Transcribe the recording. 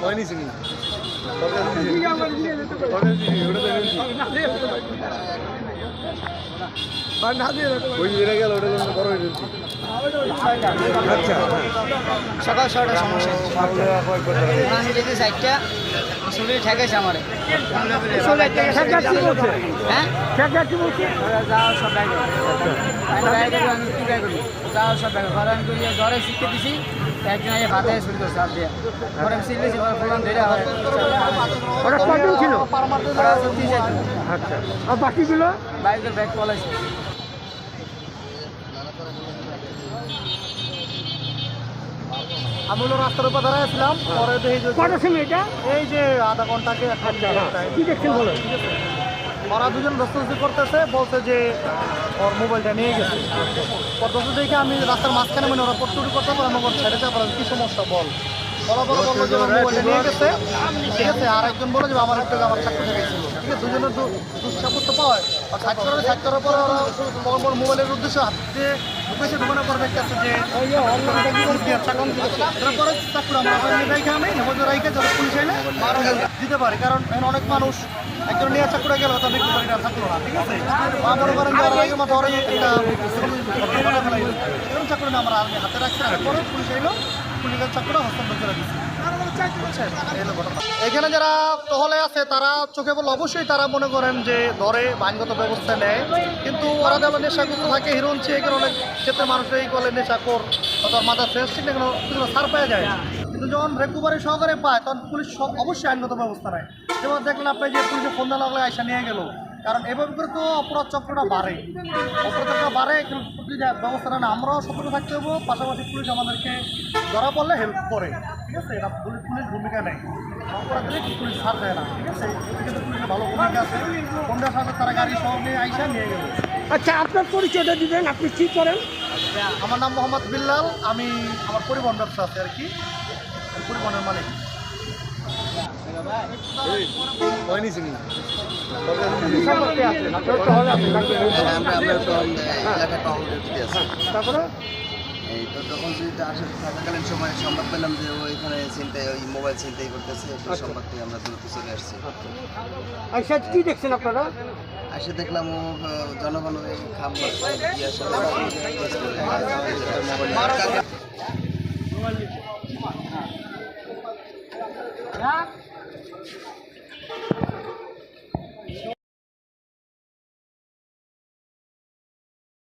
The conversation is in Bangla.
হয়নি চিনি সকাল 6টার সমস্যা আমি যদি সাইডটা শরীর ঠেকেছে আমার হ্যাঁ যাও সব যাও সব ঘরে আমি জ্বরে শিখতে দিছি একজন হাতে শুরু করছে হাত দিয়ে ঘরে আমি শিখেছি ফোলান ধরে ওটা কয়জন ছিল? আচ্ছা আর বাকিগুলো বাইকের ব্যাগ পলাইছে আমি হলো রাস্তার উপর দাঁড়াইছিলাম পরে দেখি যে কটার সময় এটা? এই যে আধা ঘন্টাকে কি দেখছেন বলো? ওরা দুজন দস্তুস্তি করতেছে বলছে যে ওর মোবাইলটা নিয়ে গেছে দস্তুস্তি দেখে আমি রাস্তার মাঝখানে মানে ওরা পট্টুটি করতে পারে আমার ছেড়ে যাবো কি সমস্যা বল বলা বলো বললো যে আমার মোবাইলটা নিয়ে গেছে ঠিক আছে আর একজন বলে যে আমার একটু আমার চাকরি ঠেকেছিল ঠিক আছে দুজনের দুঃসাব্যস্ত পাওয়ায় আর সাইড করার পরে ওরা বড় মোবাইলের উদ্দেশ্যে হাত দিয়ে ঢুকেছে ঢুকানোর পর দেখতেছে যে তারপরে চাকরি আমরা রাইখে আমি হেফাজত রাইখে যত পুলিশ এলে দিতে পারি কারণ অনেক মানুষ একজন নিয়ে চাকরি গেল তা দেখতে পারি না থাকলো না ঠিক আছে মনে করেন যে আগের মতো ওরা এরকম চাকরি না আমরা হাতে রাখছি পরে পুলিশ এলো পুলিশের চাকরিটা হস্তান্তর করে দিচ্ছি এখানে যারা টহলে আছে তারা চোখে বললে অবশ্যই তারা মনে করেন যে ধরে আইনগত ব্যবস্থা নেয় কিন্তু ওরা যেমন নেশাগ্রস্ত থাকে হিরোইনছে এখানে অনেক ক্ষেত্রে মানুষই বলে নেশাকর অথবা মাথা ফ্রেশ ঠিক এগুলো সার পেয়ে যায় কিন্তু যখন রেকুভারি সহকারে পায় তখন পুলিশ অবশ্যই আইনগত ব্যবস্থা নেয় যেমন দেখলেন আপনি যে পুলিশে ফোন দেওয়া লাগলে আইসা নিয়ে গেল কারণ এভাবে করে তো অপরাধ চক্রটা বাড়ে অপরাধটা বাড়ে ব্যবস্থা না আমরাও সতর্ক থাকতে হবো পাশাপাশি পুলিশ আমাদেরকে ধরা পড়লে হেল্প করে ঠিক আছে এটা পুলিশ ভূমিকা নেই অপরাধ দিলে পুলিশ ছাড় দেয় না ঠিক আছে এক্ষেত্রে পুলিশের ভালো ভূমিকা আছে ফোনটার সাথে তারা গাড়ি সহ নিয়ে আইসা নিয়ে গেল আচ্ছা আপনার পরিচয়টা দিবেন, আপনি কি করেন? আমার নাম মোহাম্মদ বিল্লাল, আমি আমার পরিবহন ব্যবসা আছে আর কি পরিবহনের মালিক হয়নি চিনি তারপরে এই তো তখন যদি থাকাকালীন সময় সংবাদ পেলাম যে ও এখানে চিন্তায় ওই মোবাইল চিন্তাই করতেছে সেই সংবাদ থেকে আমরা দ্রুত চলে আসছি আচ্ছা কি দেখছেন আপনারা? এসে দেখলাম ও জনগণ ওই খাম দিয়ে আসলে মোবাইল